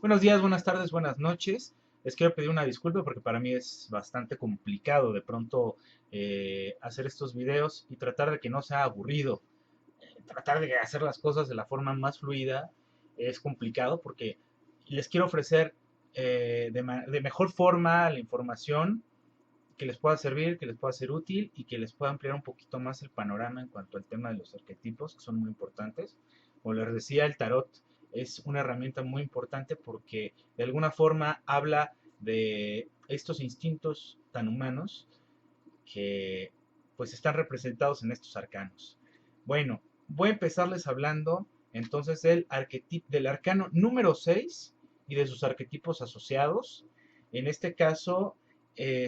Buenos días, buenas tardes, buenas noches. Les quiero pedir una disculpa porque para mí es bastante complicado de pronto hacer estos videos y tratar de que no sea aburrido. Tratar de hacer las cosas de la forma más fluida es complicado porque les quiero ofrecer de mejor forma la información que les pueda servir, que les pueda ser útil y que les pueda ampliar un poquito más el panorama en cuanto al tema de los arquetipos, que son muy importantes. Como les decía, el tarot es una herramienta muy importante porque de alguna forma habla de estos instintos tan humanos que pues están representados en estos arcanos. Bueno, voy a empezarles hablando entonces del arcano número 6 y de sus arquetipos asociados. En este caso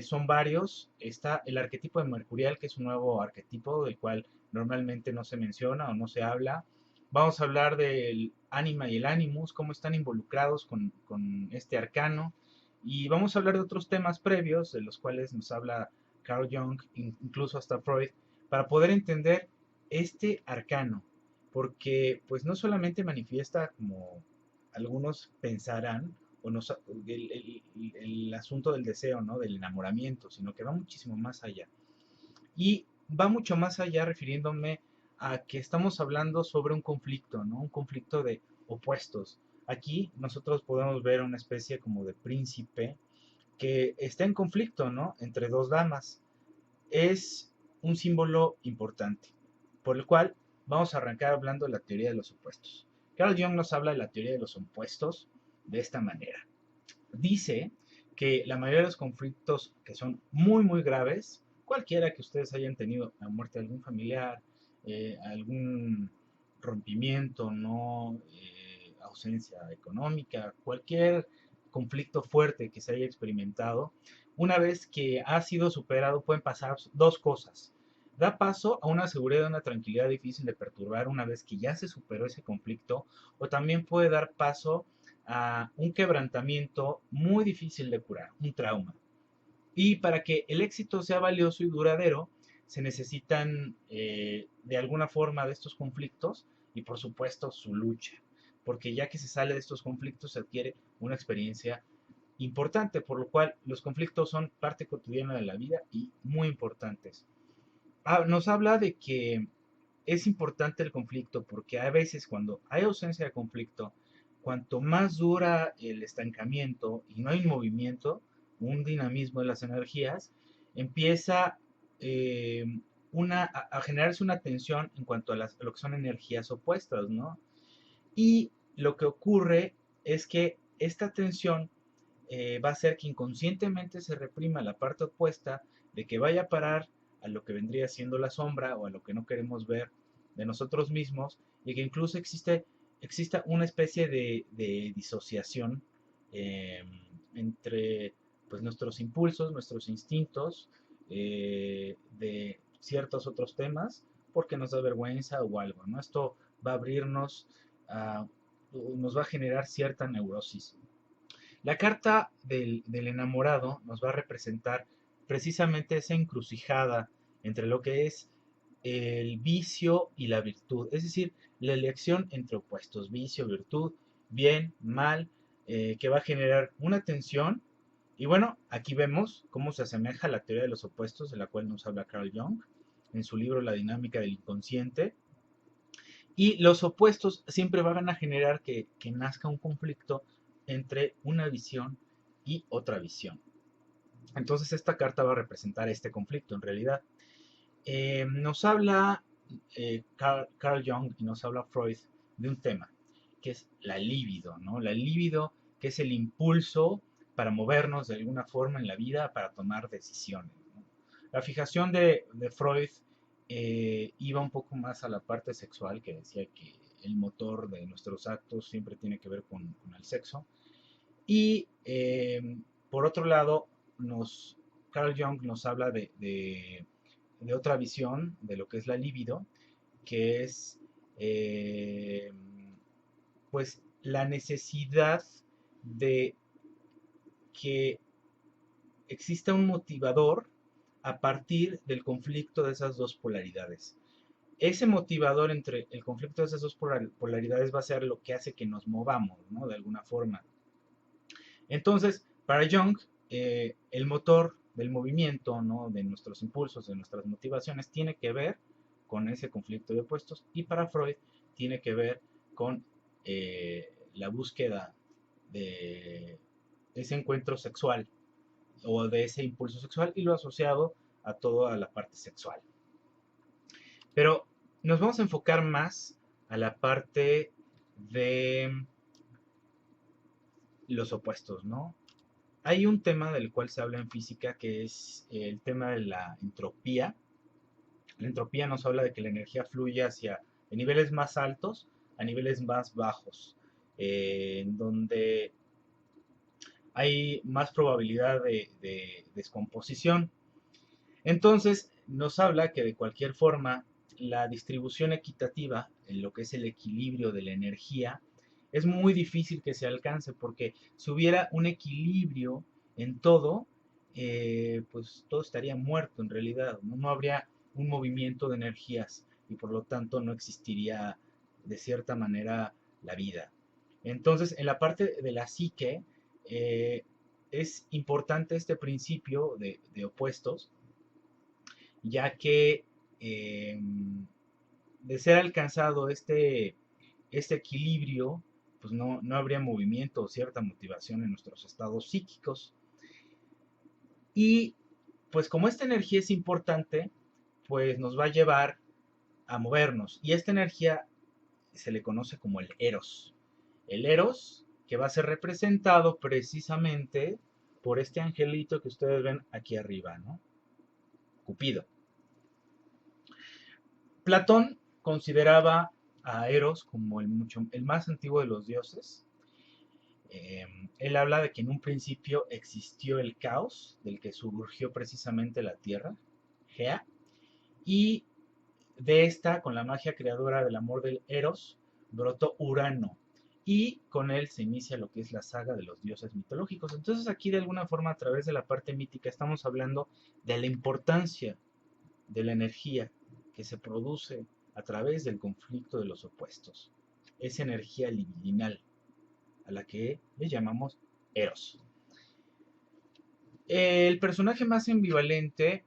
son varios. Está el arquetipo de Mercurial, que es un nuevo arquetipo del cual normalmente no se menciona o no se habla. Vamos a hablar del ánima y el animus, cómo están involucrados con este arcano. Y vamos a hablar de otros temas previos, de los cuales nos habla Carl Jung, incluso hasta Freud, para poder entender este arcano, porque pues no solamente manifiesta como algunos pensarán, o nos, el asunto del deseo, ¿no? Del enamoramiento, sino que va muchísimo más allá. Y va mucho más allá refiriéndome a que estamos hablando sobre un conflicto, ¿no? Un conflicto de opuestos. Aquí nosotros podemos ver una especie como de príncipe que está en conflicto, ¿no? Entre dos damas. Es un símbolo importante, por el cual vamos a arrancar hablando de la teoría de los opuestos. Carl Jung nos habla de la teoría de los opuestos de esta manera. Dice que la mayoría de los conflictos que son muy, muy graves, cualquiera que ustedes hayan tenido, la muerte de algún familiar, algún rompimiento, no ausencia económica, cualquier conflicto fuerte que se haya experimentado, una vez que ha sido superado pueden pasar dos cosas. Da paso a una seguridad, a una tranquilidad difícil de perturbar una vez que ya se superó ese conflicto, o también puede dar paso a un quebrantamiento muy difícil de curar, un trauma. Y para que el éxito sea valioso y duradero, se necesitan de alguna forma de estos conflictos y por supuesto su lucha, porque ya que se sale de estos conflictos se adquiere una experiencia importante, por lo cual los conflictos son parte cotidiana de la vida y muy importantes. Nos habla de que es importante el conflicto porque a veces cuando hay ausencia de conflicto, cuanto más dura el estancamiento y no hay movimiento, un dinamismo de las energías, empieza eh, a generarse una tensión en cuanto a lo que son energías opuestas, ¿no? Y lo que ocurre es que esta tensión va a hacer que inconscientemente se reprima la parte opuesta de que vaya a parar a lo que vendría siendo la sombra o a lo que no queremos ver de nosotros mismos y que incluso exista una especie de disociación eh, entre pues, nuestros impulsos, nuestros instintos de ciertos otros temas porque nos da vergüenza o algo, ¿no? Esto va a abrirnos, a, nos va a generar cierta neurosis. La carta del enamorado nos va a representar precisamente esa encrucijada entre lo que es el vicio y la virtud, es decir, la elección entre opuestos, vicio, virtud, bien, mal, que va a generar una tensión. Y bueno, aquí vemos cómo se asemeja a la teoría de los opuestos, de la cual nos habla Carl Jung en su libro La dinámica del inconsciente. Y los opuestos siempre van a generar que nazca un conflicto entre una visión y otra visión. Entonces esta carta va a representar este conflicto en realidad. Nos habla Carl Jung y nos habla Freud de un tema, que es la libido, ¿no? La libido, que es el impulso para movernos de alguna forma en la vida, para tomar decisiones, ¿no? La fijación de Freud iba un poco más a la parte sexual, que decía que el motor de nuestros actos siempre tiene que ver con el sexo. Y por otro lado, Carl Jung nos habla de otra visión de lo que es la libido, que es eh, pues la necesidad de que exista un motivador a partir del conflicto de esas dos polaridades. Ese motivador entre el conflicto de esas dos polaridades va a ser lo que hace que nos movamos, ¿no? De alguna forma. Entonces, para Jung, el motor del movimiento, ¿no? De nuestros impulsos, de nuestras motivaciones, tiene que ver con ese conflicto de opuestos, y para Freud tiene que ver con la búsqueda de ese encuentro sexual o de ese impulso sexual y lo asociado a toda la parte sexual. Pero nos vamos a enfocar más a la parte de los opuestos, ¿no? Hay un tema del cual se habla en física que es el tema de la entropía. La entropía nos habla de que la energía fluye hacia de niveles más altos a niveles más bajos, en donde hay más probabilidad de descomposición. Entonces, nos habla que de cualquier forma, la distribución equitativa, en lo que es el equilibrio de la energía, es muy difícil que se alcance, porque si hubiera un equilibrio en todo, pues todo estaría muerto en realidad, ¿no? No habría un movimiento de energías y por lo tanto no existiría de cierta manera la vida. Entonces, en la parte de la psique, es importante este principio de opuestos, ya que eh, de ser alcanzado este equilibrio, pues no habría movimiento o cierta motivación en nuestros estados psíquicos. Y pues como esta energía es importante, pues nos va a llevar a movernos. Y esta energía se le conoce como el eros. El eros que va a ser representado precisamente por este angelito que ustedes ven aquí arriba, ¿no? Cupido. Platón consideraba a Eros como el más antiguo de los dioses. Él habla de que en un principio existió el caos, del que surgió precisamente la Tierra, Gea, y de esta, con la magia creadora del amor del Eros, brotó Urano, y con él se inicia lo que es la saga de los dioses mitológicos. Entonces aquí de alguna forma a través de la parte mítica estamos hablando de la importancia de la energía que se produce a través del conflicto de los opuestos. Esa energía libidinal a la que le llamamos Eros. El personaje más ambivalente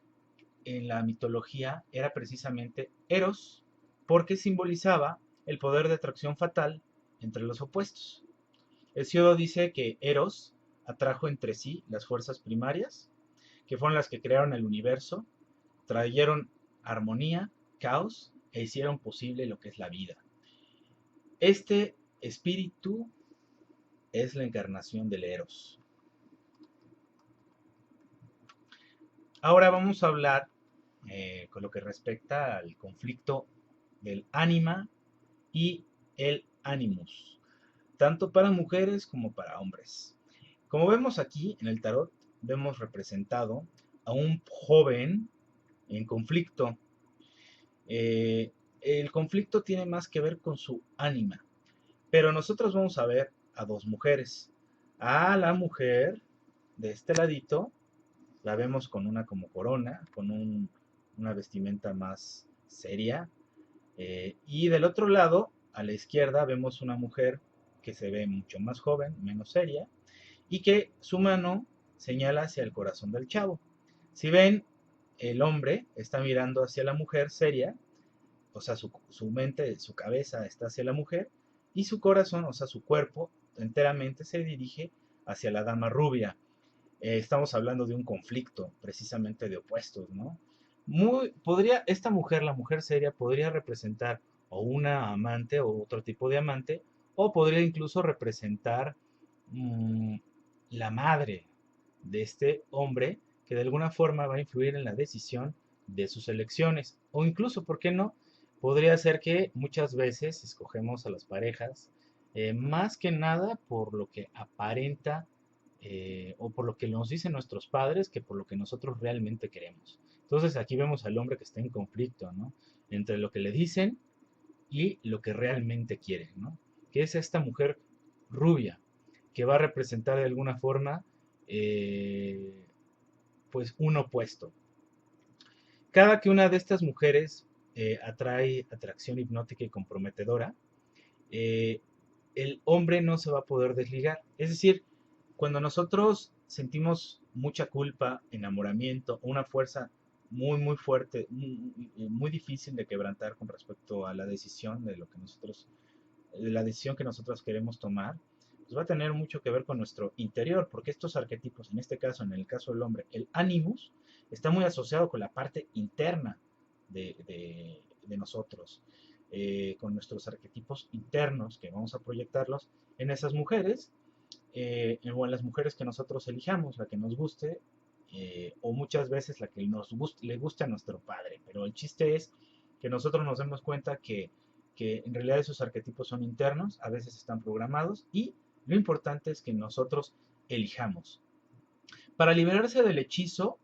en la mitología era precisamente Eros, porque simbolizaba el poder de atracción fatal entre los opuestos. Hesíodo dice que Eros atrajo entre sí las fuerzas primarias, que fueron las que crearon el universo, trajeron armonía, caos e hicieron posible lo que es la vida. Este espíritu es la encarnación del Eros. Ahora vamos a hablar con lo que respecta al conflicto del ánima y el animus, tanto para mujeres como para hombres. Como vemos aquí en el tarot, vemos representado a un joven en conflicto. El conflicto tiene más que ver con su ánima, pero nosotros vamos a ver a dos mujeres. A la mujer de este ladito la vemos con una como corona, con una vestimenta más seria. Y del otro lado, a la izquierda, vemos una mujer que se ve mucho más joven, menos seria, y que su mano señala hacia el corazón del chavo. Si ven, el hombre está mirando hacia la mujer seria, o sea, su mente, su cabeza está hacia la mujer, y su corazón, o sea, su cuerpo enteramente se dirige hacia la dama rubia. Estamos hablando de un conflicto precisamente de opuestos, ¿no? Esta mujer, la mujer seria, podría representar o una amante o otro tipo de amante, o podría incluso representar mmm, la madre de este hombre que de alguna forma va a influir en la decisión de sus elecciones, o incluso, ¿por qué no? Podría ser que muchas veces escogemos a las parejas más que nada por lo que aparenta o por lo que nos dicen nuestros padres que por lo que nosotros realmente queremos. Entonces aquí vemos al hombre que está en conflicto, ¿no? Entre lo que le dicen y lo que realmente quiere, ¿no? Que es esta mujer rubia, que va a representar de alguna forma, eh, pues, un opuesto. Cada que una de estas mujeres atrae atracción hipnótica y comprometedora, eh, el hombre no se va a poder desligar. Es decir, Cuando nosotros sentimos mucha culpa, enamoramiento, una fuerza muy, muy fuerte, muy difícil de quebrantar con respecto a la decisión de la decisión que nosotros queremos tomar, pues va a tener mucho que ver con nuestro interior, porque estos arquetipos, en este caso, en el caso del hombre, el animus, está muy asociado con la parte interna de nosotros, con nuestros arquetipos internos, que vamos a proyectarlos en esas mujeres, o en las mujeres que nosotros elijamos, la que nos guste, o muchas veces la que le guste a nuestro padre. Pero el chiste es que nosotros nos demos cuenta que en realidad esos arquetipos son internos, a veces están programados, y lo importante es que nosotros elijamos. Para liberarse del hechizo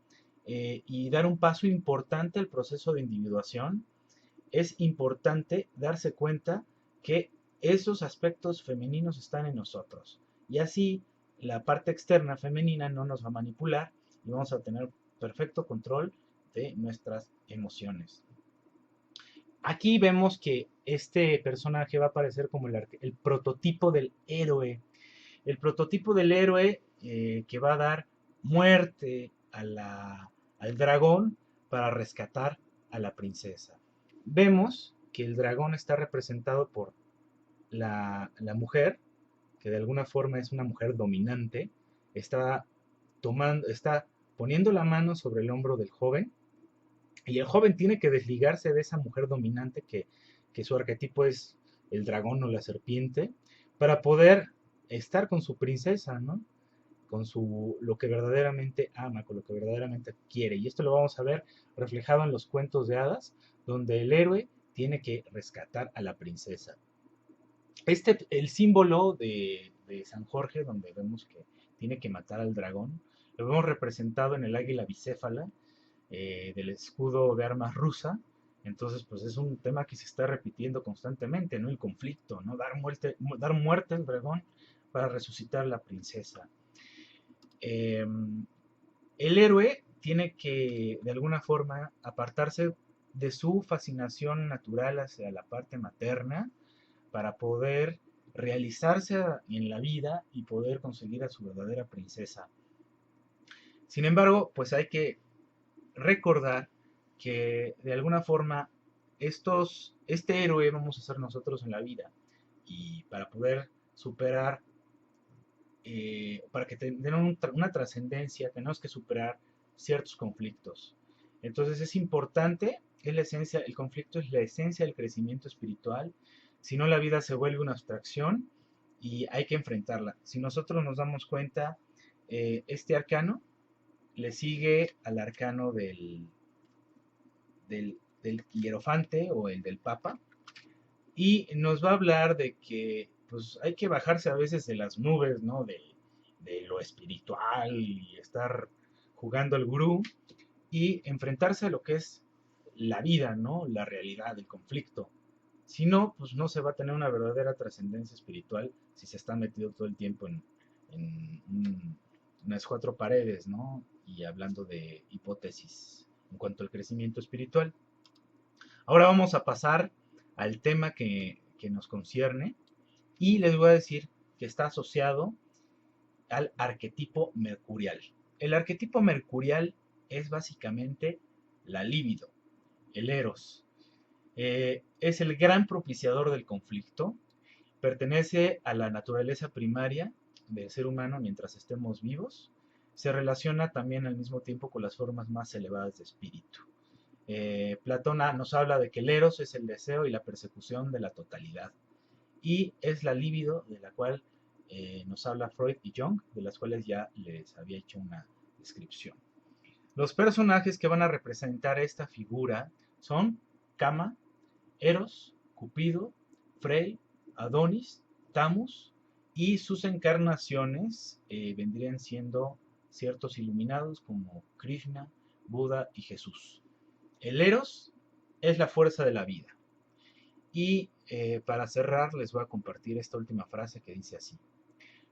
y dar un paso importante al proceso de individuación, es importante darse cuenta que esos aspectos femeninos están en nosotros. Y así la parte externa femenina no nos va a manipular y vamos a tener perfecto control de nuestras emociones. Aquí vemos que este personaje va a aparecer como el prototipo del héroe. El prototipo del héroe que va a dar muerte al dragón para rescatar a la princesa. Vemos que el dragón está representado por la mujer, que de alguna forma es una mujer dominante, está está poniendo la mano sobre el hombro del joven, y el joven tiene que desligarse de esa mujer dominante que su arquetipo es el dragón o la serpiente, para poder estar con su princesa, ¿no? Con lo que verdaderamente ama, con lo que verdaderamente quiere. Y esto lo vamos a ver reflejado en los cuentos de hadas, donde el héroe tiene que rescatar a la princesa. El símbolo de San Jorge, donde vemos que tiene que matar al dragón, lo vemos representado en el águila bicéfala del escudo de armas rusa. Entonces, pues es un tema que se está repitiendo constantemente, ¿no? El conflicto, ¿no? Dar muerte al dragón para resucitar a la princesa. El héroe tiene que, de alguna forma, apartarse de su fascinación natural hacia la parte materna para poder realizarse en la vida y poder conseguir a su verdadera princesa. Sin embargo, pues hay que recordar que de alguna forma este héroe vamos a ser nosotros en la vida, y para poder superar, para que tengan una trascendencia, tenemos que superar ciertos conflictos. Entonces es importante, es la esencia, el conflicto es la esencia del crecimiento espiritual, si no la vida se vuelve una abstracción y hay que enfrentarla. Si nosotros nos damos cuenta, este arcano le sigue al arcano del hierofante o el del papa, y nos va a hablar de que pues hay que bajarse a veces de las nubes, ¿no? De lo espiritual y estar jugando al gurú y enfrentarse a lo que es la vida, ¿no? La realidad, el conflicto. Si no, pues no se va a tener una verdadera trascendencia espiritual si se está metido todo el tiempo en unas cuatro paredes, ¿no? Y hablando de hipótesis en cuanto al crecimiento espiritual. Ahora vamos a pasar al tema que nos concierne, y les voy a decir que está asociado al arquetipo mercurial. El arquetipo mercurial es básicamente la libido, el eros. Es el gran propiciador del conflicto, pertenece a la naturaleza primaria del ser humano mientras estemos vivos, se relaciona también al mismo tiempo con las formas más elevadas de espíritu. Platón nos habla de que el eros es el deseo y la persecución de la totalidad, y es la libido de la cual nos habla Freud y Jung, de las cuales ya les había hecho una descripción. Los personajes que van a representar esta figura son Kama, Eros, Cupido, Frey, Adonis, Tamus, y sus encarnaciones vendrían siendo ciertos iluminados como Krishna, Buda y Jesús. El Eros es la fuerza de la vida. Y para cerrar les voy a compartir esta última frase que dice así: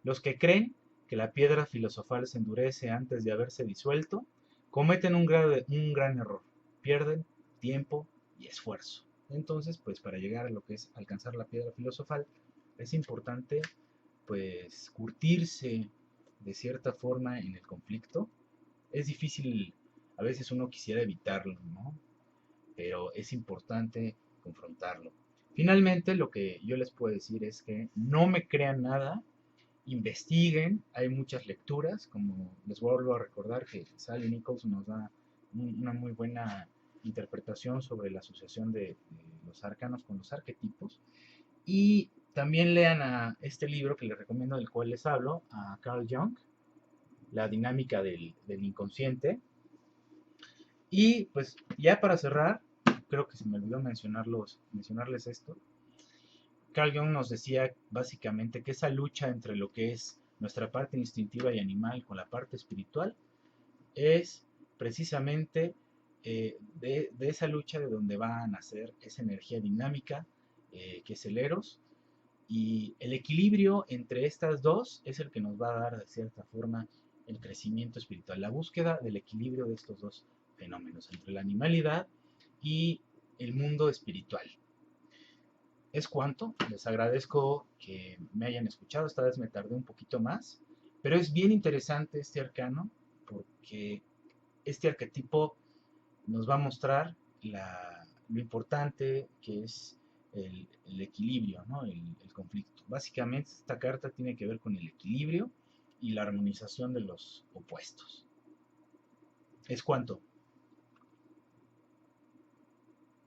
los que creen que la piedra filosofal se endurece antes de haberse disuelto, cometen un gran error, pierden tiempo y esfuerzo. Entonces, pues para llegar a lo que es alcanzar la piedra filosofal, es importante pues curtirse de cierta forma en el conflicto. Es difícil, a veces uno quisiera evitarlo, ¿no? Pero es importante confrontarlo. Finalmente, lo que yo les puedo decir es que no me crean nada, investiguen, hay muchas lecturas, como les vuelvo a recordar que Sally Nichols nos da una muy buena interpretación sobre la asociación de los arcanos con los arquetipos. Y también lean a este libro que les recomiendo, del cual les hablo, a Carl Jung, La dinámica del inconsciente. Y pues ya para cerrar, creo que se me olvidó mencionarles esto. Carl Jung nos decía básicamente que esa lucha entre lo que es nuestra parte instintiva y animal con la parte espiritual es precisamente de esa lucha de donde va a nacer esa energía dinámica que es el Eros, y el equilibrio entre estas dos es el que nos va a dar de cierta forma el crecimiento espiritual, la búsqueda del equilibrio de estos dos fenómenos, entre la animalidad y el mundo espiritual. Es cuanto, les agradezco que me hayan escuchado, esta vez me tardé un poquito más, pero es bien interesante este arcano porque este arquetipo nos va a mostrar lo importante que es el equilibrio, ¿no? El conflicto. Básicamente esta carta tiene que ver con el equilibrio y la armonización de los opuestos. Es cuanto.